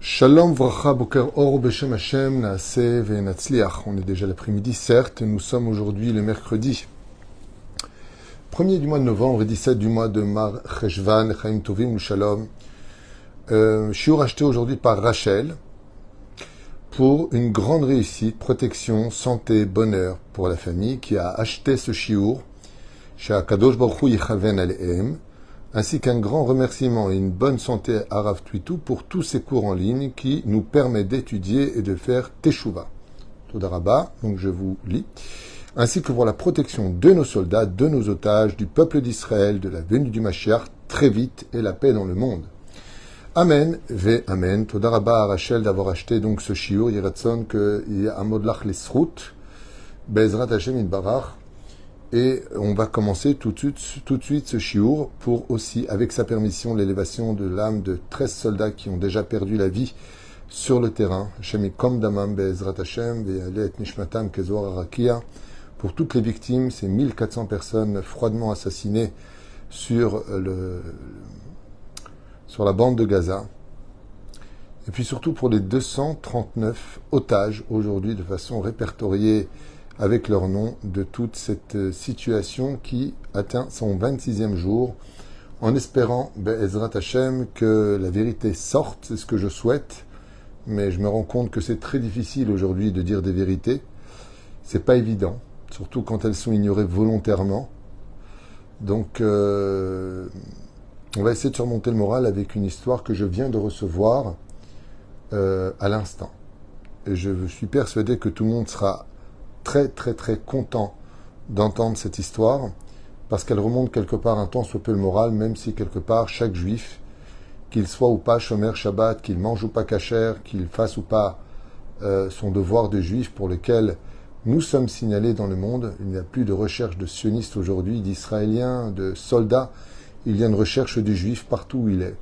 Shalom Vracha Boker Or Beshem Hashem Naaseh Ve'natzliach. On est déjà l'après-midi, certes. Nous sommes aujourd'hui le mercredi 1er du mois de novembre et 17 du mois de Mar Cheshvan, Chaim Tovim ou Shalom. Shiur acheté aujourd'hui par Rachel pour une grande réussite, protection, santé, bonheur pour la famille qui a acheté ce shiur chez Akadosh Baruch Hu Yichaven Alehem, ainsi qu'un grand remerciement et une bonne santé à Rav Twitou pour tous ces cours en ligne qui nous permettent d'étudier et de faire Teshuvah. Toda Rabba, donc je vous lis, ainsi que pour la protection de nos soldats, de nos otages, du peuple d'Israël, de la venue du Mashiach, très vite, et la paix dans le monde. Amen, ve amen. Toda Rabba à Rachel d'avoir acheté donc ce shiur, Yiratzon, que Yamodlach Lesrut, Bezrat Hashem Yitbarach. Et on va commencer tout de suite ce shiur pour aussi, avec sa permission, l'élévation de l'âme de 13 soldats qui ont déjà perdu la vie sur le terrain. Hashem yikom damam be'ezrat Hashem ve'yaleh et nishmatam kezoar harakia. Pour toutes les victimes, ces 1400 personnes froidement assassinées sur la bande de Gaza. Et puis surtout pour les 239 otages aujourd'hui de façon répertoriée avec leur nom de toute cette situation qui atteint son 26e jour, en espérant, Be'ezrat Hashem, que la vérité sorte, c'est ce que je souhaite, mais je me rends compte que c'est très difficile aujourd'hui de dire des vérités. C'est pas évident, surtout quand elles sont ignorées volontairement. Donc, on va essayer de surmonter le moral avec une histoire que je viens de recevoir à l'instant. Et je suis persuadé que tout le monde sera très content d'entendre cette histoire, parce qu'elle remonte quelque part un tant soit peu le moral, même si quelque part chaque juif, qu'il soit ou pas shomer Shabbat, qu'il mange ou pas kasher, qu'il fasse ou pas son devoir de juif pour lequel nous sommes signalés dans le monde. Il n'y a plus de recherche de sionistes aujourd'hui, d'Israéliens, de soldats. Il y a une recherche du juif partout où il est.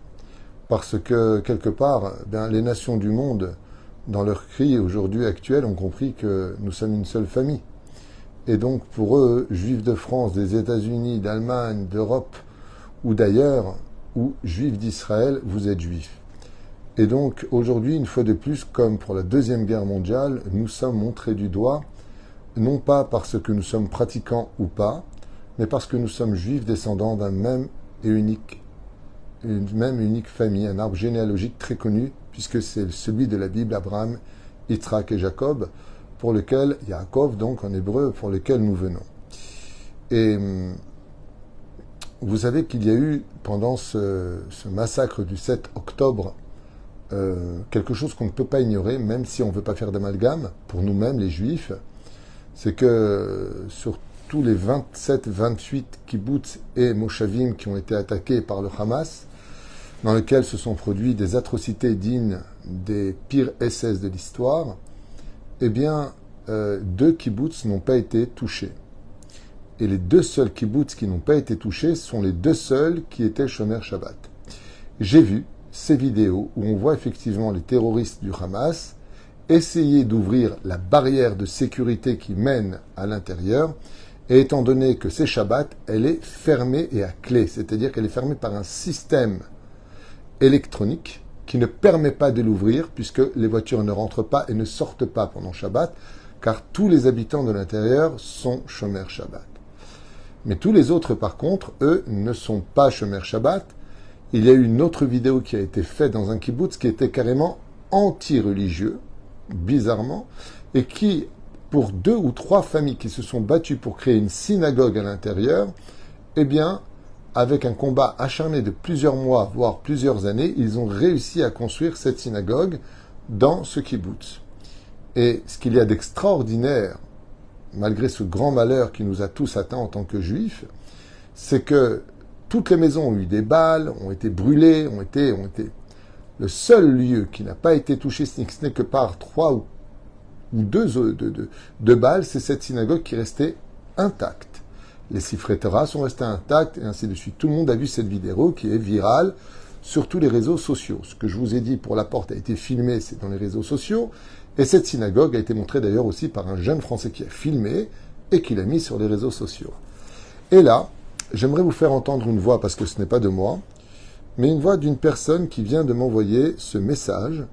Parce que quelque part, les nations du monde, dans leur cri aujourd'hui actuel, ont compris que nous sommes une seule famille. Et donc pour eux, juifs de France, des États-Unis, d'Allemagne, d'Europe ou d'ailleurs, ou juifs d'Israël, vous êtes juifs. Et donc aujourd'hui, une fois de plus, comme pour la Deuxième Guerre mondiale, nous sommes montrés du doigt, non pas parce que nous sommes pratiquants ou pas, mais parce que nous sommes juifs descendants d'une même et unique famille, un arbre généalogique très connu, puisque c'est celui de la Bible, Abraham, Yitzhak et Jacob, pour lequel, Yaakov donc en hébreu, pour lequel nous venons. Et vous savez qu'il y a eu, pendant ce massacre du 7 octobre, quelque chose qu'on ne peut pas ignorer, même si on ne veut pas faire d'amalgame, pour nous-mêmes, les Juifs, c'est que sur tous les 27-28 kibbutz et moshavim qui ont été attaqués par le Hamas, dans lesquels se sont produits des atrocités dignes des pires SS de l'histoire, eh bien, 2 kibbutz n'ont pas été touchés. Et les 2 seuls kibbutz qui n'ont pas été touchés sont les 2 seuls qui étaient shomer Shabbat. J'ai vu ces vidéos où on voit effectivement les terroristes du Hamas essayer d'ouvrir la barrière de sécurité qui mène à l'intérieur, et étant donné que c'est Shabbat, elle est fermée et à clé, c'est-à-dire qu'elle est fermée par un système électronique qui ne permet pas de l'ouvrir puisque les voitures ne rentrent pas et ne sortent pas pendant Shabbat, car tous les habitants de l'intérieur sont shomer Shabbat. Mais tous les autres, par contre, eux, ne sont pas shomer Shabbat. Il y a eu une autre vidéo qui a été faite dans un kibbutz qui était carrément anti-religieux, bizarrement, et qui, pour 2 ou 3 familles qui se sont battues pour créer une synagogue à l'intérieur, eh bien, avec un combat acharné de plusieurs mois, voire plusieurs années, ils ont réussi à construire cette synagogue dans ce kibbutz. Et ce qu'il y a d'extraordinaire, malgré ce grand malheur qui nous a tous atteints en tant que juifs, c'est que toutes les maisons ont eu des balles, ont été brûlées, ont été... Le seul lieu qui n'a pas été touché, ce n'est que par 3 ou 2 balles, c'est cette synagogue qui restait intacte. Les Sifrei Torah sont restés intacts, et ainsi de suite. Tout le monde a vu cette vidéo qui est virale sur tous les réseaux sociaux. Ce que je vous ai dit pour la porte a été filmé, c'est dans les réseaux sociaux. Et cette synagogue a été montrée d'ailleurs aussi par un jeune Français qui a filmé et qui l'a mis sur les réseaux sociaux. Et là, j'aimerais vous faire entendre une voix, parce que ce n'est pas de moi, mais une voix d'une personne qui vient de m'envoyer ce message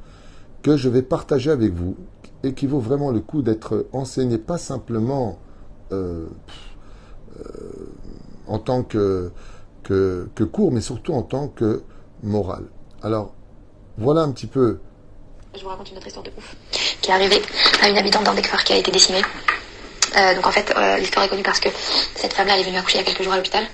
que je vais partager avec vous et qui vaut vraiment le coup d'être enseigné, pas simplement en tant que cours, mais surtout en tant que morale. Alors, voilà un petit peu. Je vous raconte une autre histoire de ouf qui est arrivée à une habitante d'un Bekfar qui a été décimée. Donc en fait, l'histoire est connue parce que cette femme-là, elle est venue accoucher il y a quelques jours à l'hôpital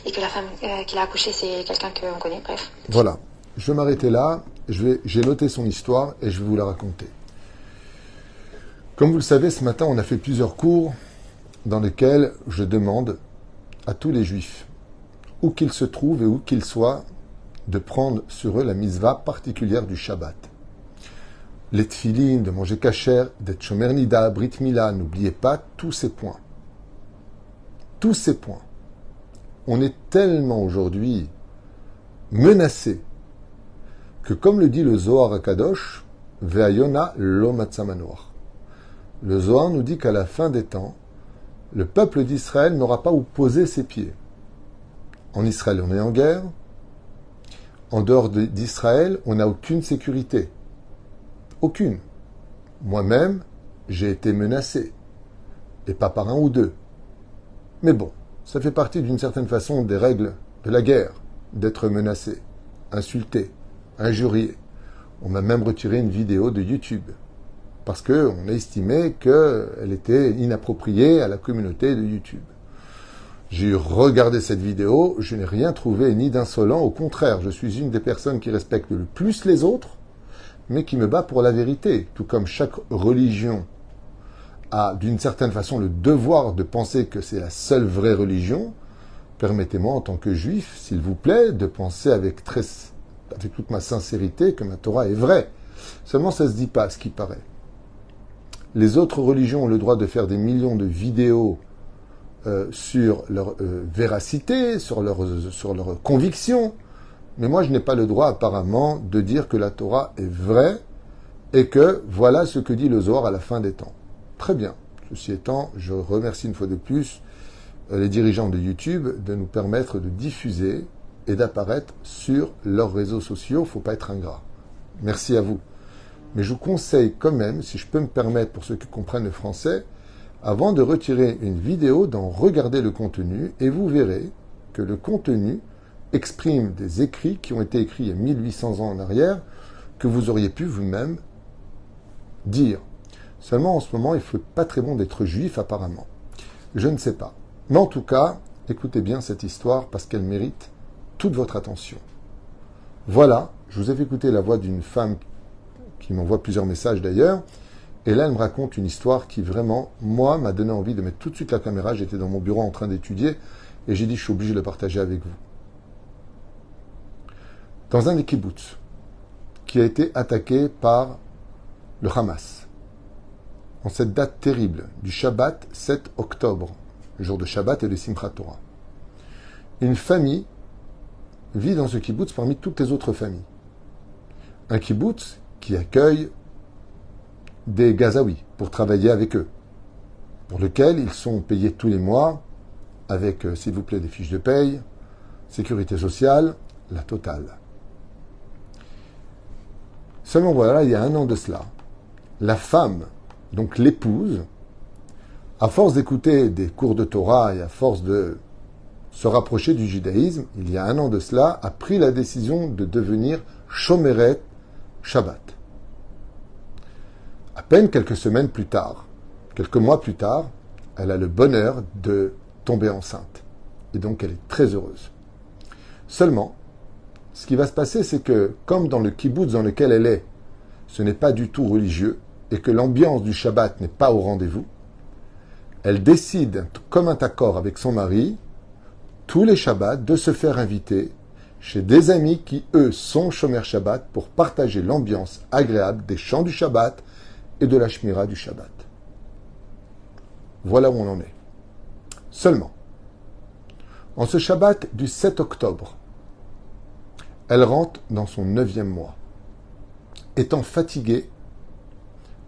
et que la femme qui l'a accouchée, c'est quelqu'un qu'on connaît, bref. Voilà, je vais m'arrêter là, j'ai noté son histoire et je vais vous la raconter. Comme vous le savez, ce matin, on a fait plusieurs cours dans lesquels je demande à tous les juifs, où qu'ils se trouvent et où qu'ils soient, de prendre sur eux la mitzvah particulière du Shabbat. Les tfilines, de manger kasher, d'être shomer nida, brit mila, n'oubliez pas tous ces points. Tous ces points. On est tellement aujourd'hui menacés que, comme le dit le Zohar HaKadosh, Ve'ayona lo matzah manoach. Le Zohar nous dit qu'à la fin des temps, le peuple d'Israël n'aura pas où poser ses pieds. En Israël, on est en guerre. En dehors d'Israël, on n'a aucune sécurité. Aucune. Moi-même, j'ai été menacé. Et pas par un ou deux. Mais bon, ça fait partie d'une certaine façon des règles de la guerre, d'être menacé, insulté, injurié. On m'a même retiré une vidéo de YouTube. Parce qu'on a estimé qu'elle était inappropriée à la communauté de YouTube. J'ai regardé cette vidéo, je n'ai rien trouvé ni d'insolent, au contraire, je suis une des personnes qui respecte le plus les autres, mais qui me bat pour la vérité, tout comme chaque religion a d'une certaine façon le devoir de penser que c'est la seule vraie religion. Permettez-moi en tant que juif, s'il vous plaît, de penser avec toute ma sincérité que ma Torah est vraie. Seulement ça ne se dit pas, ce qui paraît. Les autres religions ont le droit de faire des millions de vidéos sur leur véracité, sur leur conviction. Mais moi, je n'ai pas le droit, apparemment, de dire que la Torah est vraie et que voilà ce que dit le Zohar à la fin des temps. Très bien. Ceci étant, je remercie une fois de plus les dirigeants de YouTube de nous permettre de diffuser et d'apparaître sur leurs réseaux sociaux. Il ne faut pas être ingrat. Merci à vous. Mais je vous conseille quand même, si je peux me permettre, pour ceux qui comprennent le français, avant de retirer une vidéo, d'en regarder le contenu, et vous verrez que le contenu exprime des écrits qui ont été écrits il y a 1800 ans en arrière, que vous auriez pu vous-même dire. Seulement, en ce moment, il ne faut pas très bon d'être juif, apparemment. Je ne sais pas. Mais en tout cas, écoutez bien cette histoire, parce qu'elle mérite toute votre attention. Voilà, je vous ai fait écouter la voix d'une femme qui m'envoie plusieurs messages d'ailleurs, et là, elle me raconte une histoire qui vraiment, moi, m'a donné envie de mettre tout de suite la caméra. J'étais dans mon bureau en train d'étudier, et j'ai dit, je suis obligé de le partager avec vous. Dans un des kibbutz, qui a été attaqué par le Hamas, en cette date terrible du Shabbat 7 octobre, le jour de Shabbat et de Simchat Torah, une famille vit dans ce kibbutz parmi toutes les autres familles. Un kibbutz qui accueille des Gazaouis pour travailler avec eux, pour lequel ils sont payés tous les mois avec, s'il vous plaît, des fiches de paye, sécurité sociale, la totale. Seulement voilà, il y a un an de cela, la femme, donc l'épouse, à force d'écouter des cours de Torah et à force de se rapprocher du judaïsme, il y a un an de cela, a pris la décision de devenir Shomeret Shabbat. À peine quelques semaines plus tard, quelques mois plus tard, elle a le bonheur de tomber enceinte. Et donc elle est très heureuse. Seulement, ce qui va se passer, c'est que, comme dans le kibbutz dans lequel elle est, ce n'est pas du tout religieux, et que l'ambiance du Shabbat n'est pas au rendez-vous, elle décide, comme un accord avec son mari, tous les Shabbats, de se faire inviter chez des amis qui, eux, sont Shomer Shabbat pour partager l'ambiance agréable des chants du Shabbat et de la Shmira du Shabbat. Voilà où on en est. Seulement, en ce Shabbat du 7 octobre, elle rentre dans son 9e mois. Étant fatiguée,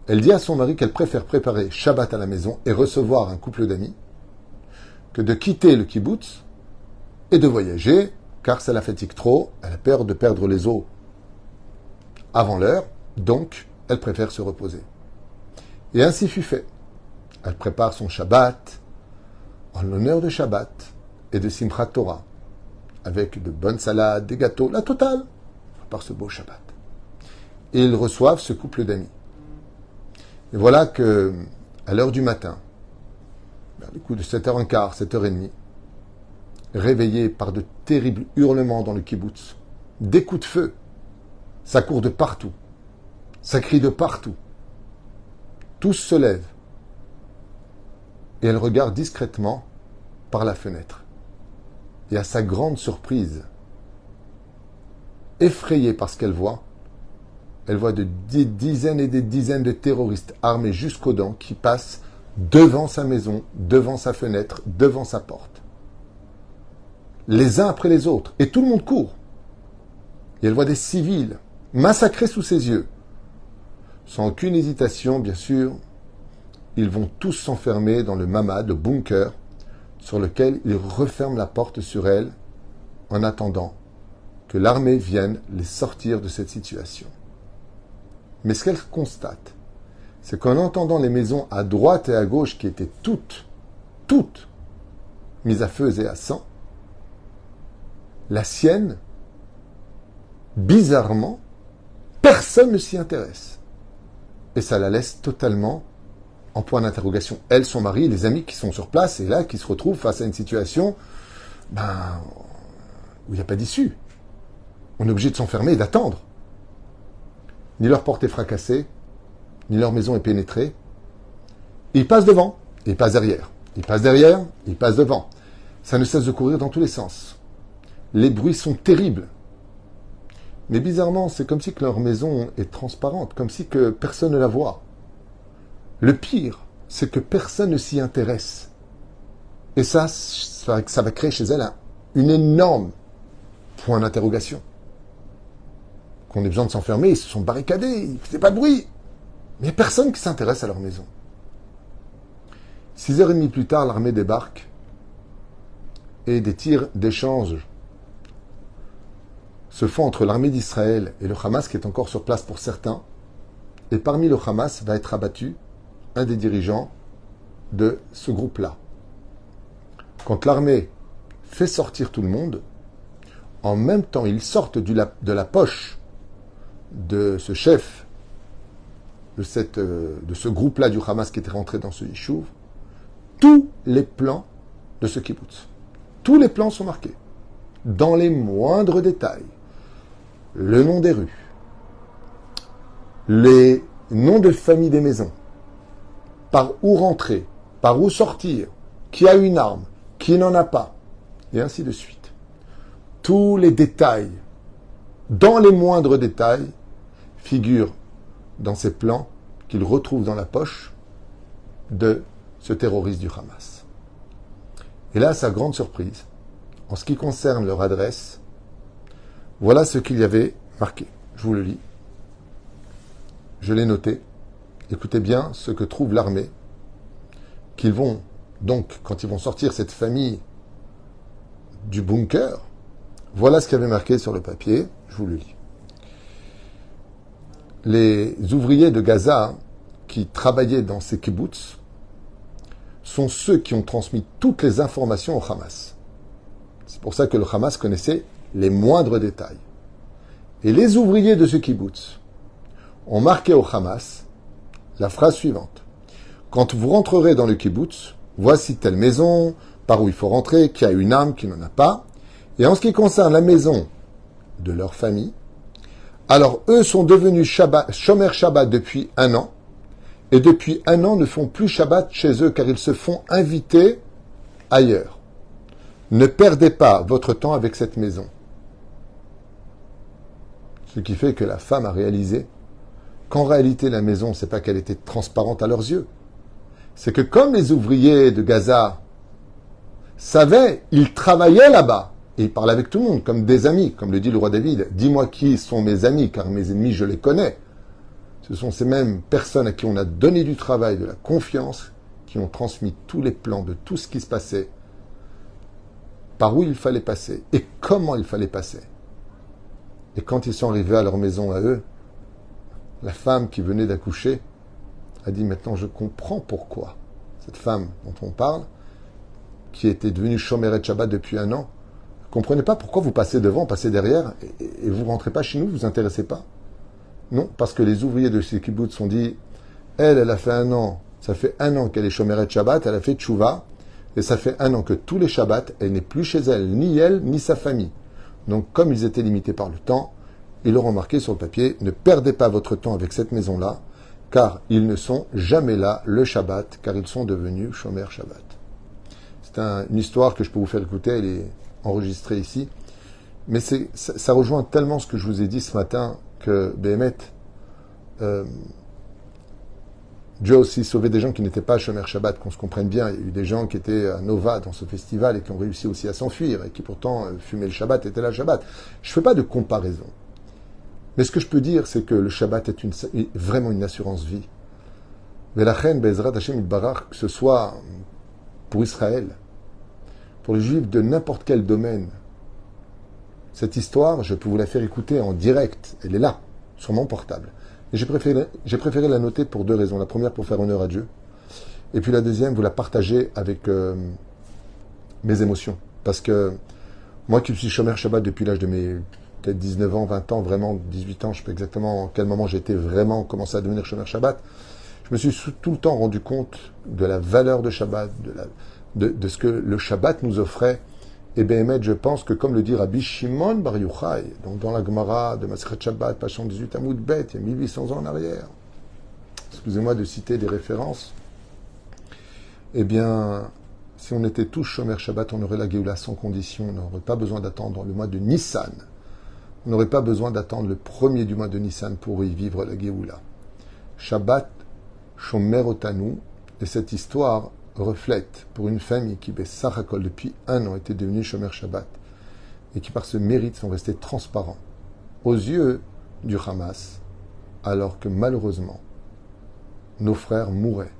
elle dit à son mari qu'elle préfère préparer Shabbat à la maison et recevoir un couple d'amis que de quitter le kibbutz et de voyager, car ça la fatigue trop, elle a peur de perdre les os avant l'heure, donc elle préfère se reposer. Et ainsi fut fait. Elle prépare son Shabbat en l'honneur de Shabbat et de Simchat Torah, avec de bonnes salades, des gâteaux, la totale, par ce beau Shabbat. Et ils reçoivent ce couple d'amis. Et voilà que, à l'heure du matin, vers les coups de 7h15, 7h30, réveillés par de terribles hurlements dans le kibbutz, des coups de feu, ça court de partout, ça crie de partout. Tous se lèvent et elle regarde discrètement par la fenêtre. Et à sa grande surprise, effrayée par ce qu'elle voit des dizaines et des dizaines de terroristes armés jusqu'aux dents qui passent devant sa maison, devant sa fenêtre, devant sa porte. Les uns après les autres. Et tout le monde court. Et elle voit des civils massacrés sous ses yeux. Sans aucune hésitation, bien sûr, ils vont tous s'enfermer dans le mamad, le bunker, sur lequel ils referment la porte sur elle en attendant que l'armée vienne les sortir de cette situation. Mais ce qu'elle constate, c'est qu'en entendant les maisons à droite et à gauche qui étaient toutes mises à feu et à sang, la sienne, bizarrement, personne ne s'y intéresse. Et ça la laisse totalement en point d'interrogation. Elle, son mari, les amis qui sont sur place et là, qui se retrouvent face à une situation où il n'y a pas d'issue. On est obligé de s'enfermer et d'attendre. Ni leur porte est fracassée, ni leur maison est pénétrée. Ils passent devant, et ils passent derrière. Ils passent derrière, ils passent devant. Ça ne cesse de courir dans tous les sens. Les bruits sont terribles. Mais bizarrement, c'est comme si que leur maison est transparente, comme si que personne ne la voit. Le pire, c'est que personne ne s'y intéresse. Et ça va créer chez elle une énorme point d'interrogation. Qu'on ait besoin de s'enfermer, ils se sont barricadés, ils ne faisaient pas de bruit. Mais il n'y a personne qui s'intéresse à leur maison. 6h30 plus tard, l'armée débarque et des tirs d'échange se font entre l'armée d'Israël et le Hamas qui est encore sur place pour certains. Et parmi le Hamas va être abattu un des dirigeants de ce groupe-là. Quand l'armée fait sortir tout le monde, en même temps, ils sortent de la poche de ce chef, de ce groupe-là du Hamas qui était rentré dans ce yishuv, tous les plans de ce kibbutz. Tous les plans sont marqués, dans les moindres détails. Le nom des rues, les noms de famille des maisons, par où rentrer, par où sortir, qui a une arme, qui n'en a pas, et ainsi de suite. Tous les détails, dans les moindres détails, figurent dans ces plans qu'il retrouve dans la poche de ce terroriste du Hamas. Et là, sa grande surprise, en ce qui concerne leur adresse, voilà ce qu'il y avait marqué. Je vous le lis. Je l'ai noté. Écoutez bien ce que trouve l'armée, qu'ils vont, donc, quand ils vont sortir cette famille du bunker, voilà ce qu'il y avait marqué sur le papier. Je vous le lis. Les ouvriers de Gaza qui travaillaient dans ces kibbutz sont ceux qui ont transmis toutes les informations au Hamas. C'est pour ça que le Hamas connaissait les moindres détails. Et les ouvriers de ce kibbutz ont marqué au Hamas la phrase suivante. Quand vous rentrerez dans le kibbutz, voici telle maison, par où il faut rentrer, qui a une arme, qui n'en a pas. Et en ce qui concerne la maison de leur famille, alors eux sont devenus Shomer Shabbat depuis 1 an, et depuis 1 an ne font plus Shabbat chez eux car ils se font inviter ailleurs. Ne perdez pas votre temps avec cette maison. Ce qui fait que la femme a réalisé qu'en réalité la maison, c'est pas qu'elle était transparente à leurs yeux. C'est que comme les ouvriers de Gaza savaient, ils travaillaient là-bas. Et ils parlaient avec tout le monde, comme des amis, comme le dit le roi David. Dis-moi qui sont mes amis, car mes ennemis, je les connais. Ce sont ces mêmes personnes à qui on a donné du travail, de la confiance, qui ont transmis tous les plans de tout ce qui se passait, par où il fallait passer et comment il fallait passer. Et quand ils sont arrivés à leur maison à eux, la femme qui venait d'accoucher a dit maintenant je comprends pourquoi cette femme dont on parle, qui était devenue Shomeret Shabbat depuis 1 an, ne comprenez pas pourquoi vous passez devant, passez derrière et vous rentrez pas chez nous, vous vous intéressez pas. Non, parce que les ouvriers de ces kibbutz sont dit, elle a fait 1 an, ça fait 1 an qu'elle est Shomeret Shabbat, elle a fait Tchouva, et ça fait 1 an que tous les Shabbats, elle n'est plus chez elle, ni elle, ni sa famille. Donc comme ils étaient limités par le temps, ils leur ont marqué sur le papier, ne perdez pas votre temps avec cette maison-là, car ils ne sont jamais là le Shabbat, car ils sont devenus Shomer Shabbat. C'est une histoire que je peux vous faire écouter, elle est enregistrée ici, mais ça rejoint tellement ce que je vous ai dit ce matin, que Béhémet, Dieu a aussi sauvé des gens qui n'étaient pas Shomer Shabbat, qu'on se comprenne bien. Il y a eu des gens qui étaient à Nova dans ce festival et qui ont réussi aussi à s'enfuir et qui pourtant fumaient le Shabbat, étaient là le Shabbat. Je ne fais pas de comparaison. Mais ce que je peux dire, c'est que le Shabbat est vraiment une assurance vie. Mais la reine Bezrat Hashem Yitbarach, que ce soit pour Israël, pour les Juifs de n'importe quel domaine, cette histoire, je peux vous la faire écouter en direct. Elle est là, sur mon portable. Et j'ai préféré la noter pour 2 raisons. La première, pour faire honneur à Dieu. Et puis la deuxième, vous la partagez avec mes émotions. Parce que moi qui suis Shomer Shabbat depuis l'âge de mes peut-être 19 ans, 20 ans, vraiment 18 ans, je ne sais pas exactement à quel moment j'ai été vraiment commencé à devenir Shomer Shabbat, je me suis tout le temps rendu compte de la valeur de Shabbat, de ce que le Shabbat nous offrait. Et Béhémet, je pense que comme le dit Rabbi Shimon Bar Yochai, donc dans la Gemara de Masechet Shabbat, page 118 Amoud Bet, il y a 1800 ans en arrière, excusez-moi de citer des références, eh bien, si on était tous Shomer Shabbat, on aurait la Géoula sans condition, on n'aurait pas besoin d'attendre le mois de Nissan, on n'aurait pas besoin d'attendre le 1er du mois de Nissan pour y vivre la Géoula. Shabbat, Shomer Otanu, et cette histoire reflète pour une famille qui, Bessachakol, depuis 1 an, était devenue Shomer Shabbat et qui, par ce mérite, sont restés transparents aux yeux du Hamas, alors que malheureusement, nos frères mouraient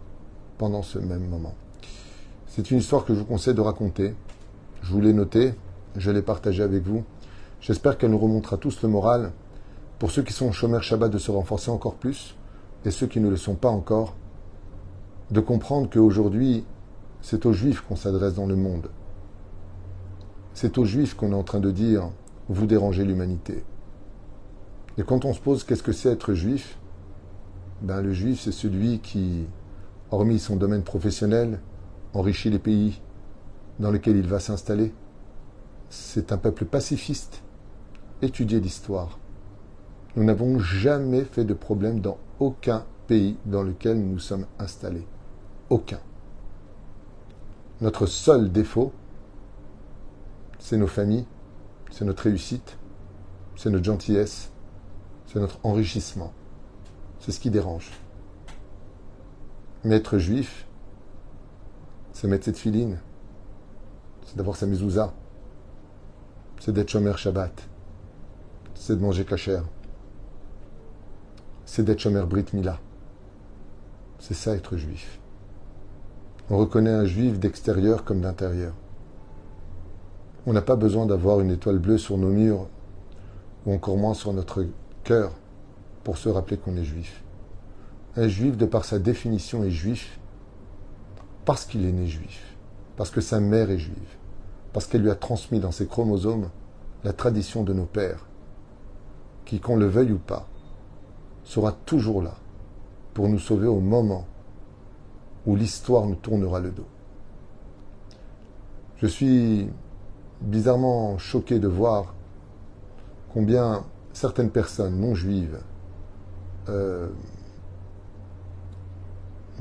pendant ce même moment. C'est une histoire que je vous conseille de raconter. Je vous l'ai notée, je l'ai partagée avec vous. J'espère qu'elle nous remontera tous le moral. Pour ceux qui sont Shomer Shabbat, de se renforcer encore plus, et ceux qui ne le sont pas encore, de comprendre qu'aujourd'hui, c'est aux Juifs qu'on s'adresse dans le monde. C'est aux Juifs qu'on est en train de dire « vous dérangez l'humanité ». Et quand on se pose « qu'est-ce que c'est être Juif ?» Ben, le Juif, c'est celui qui, hormis son domaine professionnel, enrichit les pays dans lesquels il va s'installer. C'est un peuple pacifiste. Étudiez l'histoire. Nous n'avons jamais fait de problème dans aucun pays dans lequel nous nous sommes installés. Aucun. Notre seul défaut, c'est nos familles, c'est notre réussite, c'est notre gentillesse, c'est notre enrichissement. C'est ce qui dérange. Mais être juif, c'est mettre cette filine, c'est d'avoir sa mezouza, c'est d'être Shomer Shabbat, c'est de manger kasher, c'est d'être Shomer Brit Mila. C'est ça être juif. On reconnaît un juif d'extérieur comme d'intérieur. On n'a pas besoin d'avoir une étoile bleue sur nos murs ou encore moins sur notre cœur pour se rappeler qu'on est juif. Un juif, de par sa définition, est juif parce qu'il est né juif, parce que sa mère est juive, parce qu'elle lui a transmis dans ses chromosomes la tradition de nos pères, qui, qu'on le veuille ou pas, sera toujours là pour nous sauver au moment où l'histoire nous tournera le dos. Je suis bizarrement choqué de voir combien certaines personnes non juives me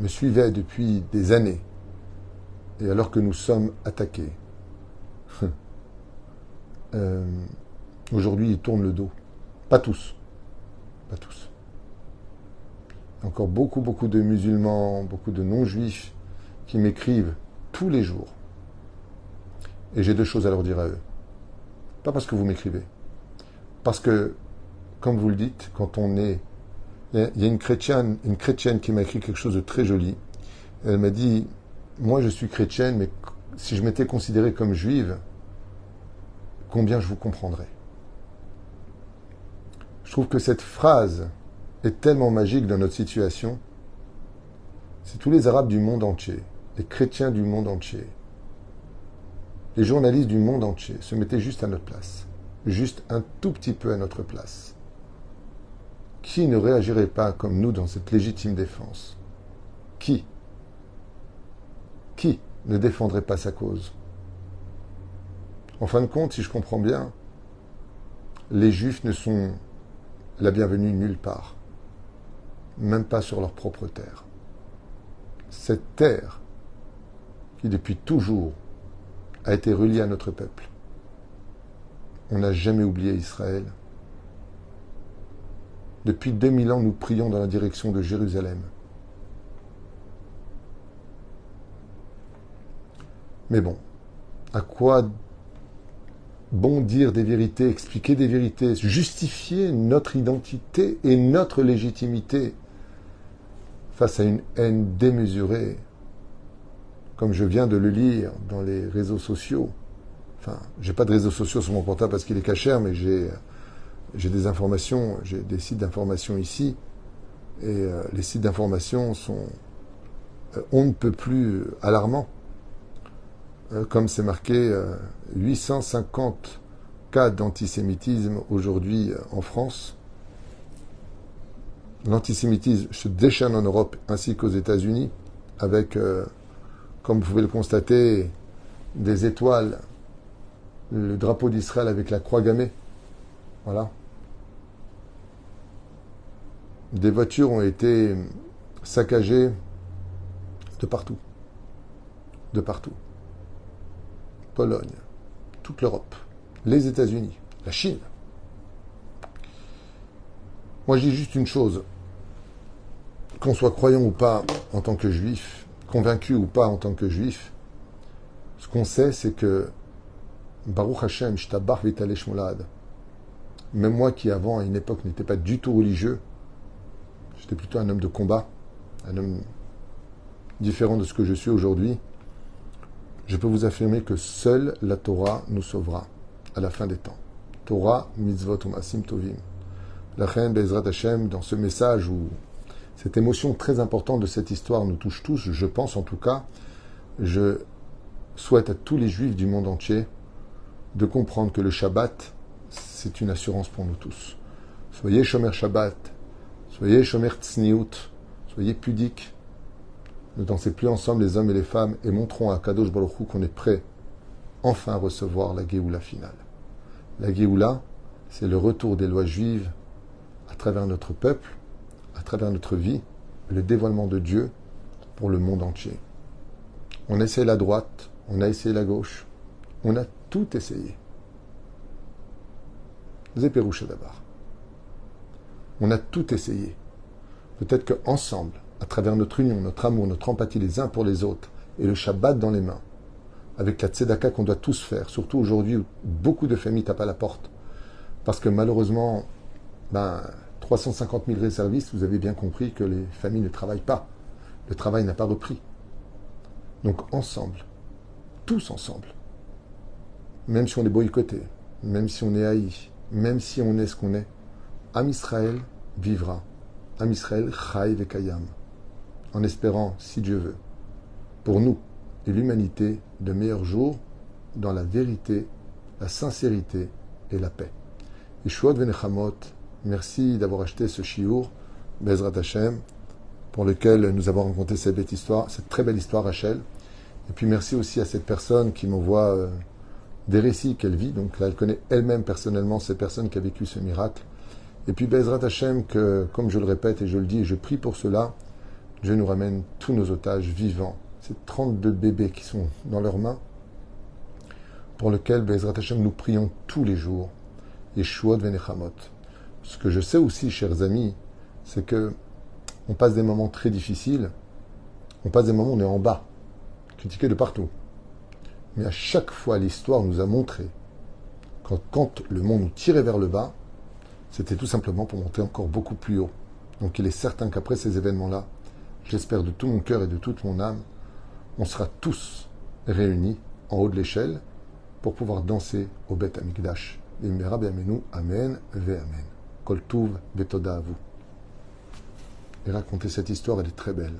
suivaient depuis des années, et alors que nous sommes attaqués, aujourd'hui ils tournent le dos. Pas tous. Pas tous. Encore beaucoup de musulmans, beaucoup de non-juifs qui m'écrivent tous les jours. Et j'ai 2 choses à leur dire à eux. Pas parce que vous m'écrivez. Parce que, comme vous le dites, quand on est... Il y a une chrétienne qui m'a écrit quelque chose de très joli. Elle m'a dit, moi je suis chrétienne, mais si je m'étais considérée comme juive, combien je vous comprendrais. Je trouve que cette phrase est tellement magique dans notre situation, c'est tous les Arabes du monde entier, les chrétiens du monde entier, les journalistes du monde entier se mettaient juste à notre place, juste un tout petit peu à notre place. Qui ne réagirait pas comme nous dans cette légitime défense? Qui ne défendrait pas sa cause? En fin de compte, si je comprends bien, les Juifs ne sont la bienvenue nulle part, même pas sur leur propre terre. Cette terre, qui depuis toujours a été reliée à notre peuple. On n'a jamais oublié Israël. Depuis 2000 ans, nous prions dans la direction de Jérusalem. Mais bon, à quoi bon dire des vérités, expliquer des vérités, justifier notre identité et notre légitimité face à une haine démesurée, comme je viens de le lire dans les réseaux sociaux. Enfin, j'ai pas de réseaux sociaux sur mon portable parce qu'il est cachère, mais j'ai des informations, j'ai des sites d'information ici, et les sites d'information sont on ne peut plus alarmants. Comme c'est marqué, 850 cas d'antisémitisme aujourd'hui en France. L'antisémitisme se déchaîne en Europe ainsi qu'aux États-Unis, avec, comme vous pouvez le constater, des étoiles, le drapeau d'Israël avec la croix gammée. Voilà. Des voitures ont été saccagées de partout. De partout. Pologne, toute l'Europe, les États-Unis, la Chine. Moi, je dis juste une chose. Qu'on soit croyant ou pas en tant que juif, convaincu ou pas en tant que juif, ce qu'on sait, c'est que Baruch Hashem, Shtabach Vitale Shmolad, même moi qui avant, à une époque, n'étais pas du tout religieux, j'étais plutôt un homme de combat, un homme différent de ce que je suis aujourd'hui, je peux vous affirmer que seule la Torah nous sauvera à la fin des temps. Torah, mitzvot, umasim tovim. La reine Bezrat Hashem, dans ce message où cette émotion très importante de cette histoire nous touche tous, je pense en tout cas, je souhaite à tous les juifs du monde entier de comprendre que le Shabbat, c'est une assurance pour nous tous. Soyez Shomer Shabbat, soyez Shomer Tzniut, soyez pudiques. Ne dansez plus ensemble les hommes et les femmes et montrons à Kadosh Baruch Hu qu'on est prêt enfin à recevoir la Géoula finale. La Géoula, c'est le retour des lois juives à travers notre peuple, à travers notre vie, le dévoilement de Dieu pour le monde entier. On a essayé la droite, on a essayé la gauche, on a tout essayé. Zéperoucha d'abord. On a tout essayé. Peut-être qu'ensemble, à travers notre union, notre amour, notre empathie les uns pour les autres, et le Shabbat dans les mains, avec la tzedaka qu'on doit tous faire, surtout aujourd'hui où beaucoup de familles tapent à la porte, parce que malheureusement, 350 000 réservistes, vous avez bien compris que les familles ne travaillent pas. Le travail n'a pas repris. Donc ensemble, tous ensemble, même si on est boycotté, même si on est haï, même si on est ce qu'on est, Am Israël vivra. Am Israël chai vekayam. En espérant, si Dieu veut, pour nous et l'humanité, de meilleurs jours dans la vérité, la sincérité et la paix. Yeshuot Venechamot, merci d'avoir acheté ce chiour, Bezrat Hashem, pour lequel nous avons rencontré cette belle histoire, cette très belle histoire, Rachel. Et puis merci aussi à cette personne qui m'envoie des récits qu'elle vit. Donc là, elle connaît elle-même personnellement cette personne qui a vécu ce miracle. Et puis Bezrat Hashem, que, comme je le répète et je le dis et je prie pour cela, Dieu nous ramène tous nos otages vivants, ces 32 bébés qui sont dans leurs mains, pour lesquels Bezrat Hashem nous prions tous les jours. Yeshuot Venechamot. Ce que je sais aussi, chers amis, c'est que on passe des moments très difficiles, on passe des moments où on est en bas, critiqué de partout. Mais à chaque fois, l'histoire nous a montré quand le monde nous tirait vers le bas, c'était tout simplement pour monter encore beaucoup plus haut. Donc il est certain qu'après ces événements-là, j'espère de tout mon cœur et de toute mon âme, on sera tous réunis en haut de l'échelle pour pouvoir danser au Beth Amikdash. Amen ve Amen. Kol Tuv vetoda à vous. et raconter cette histoire, elle est très belle.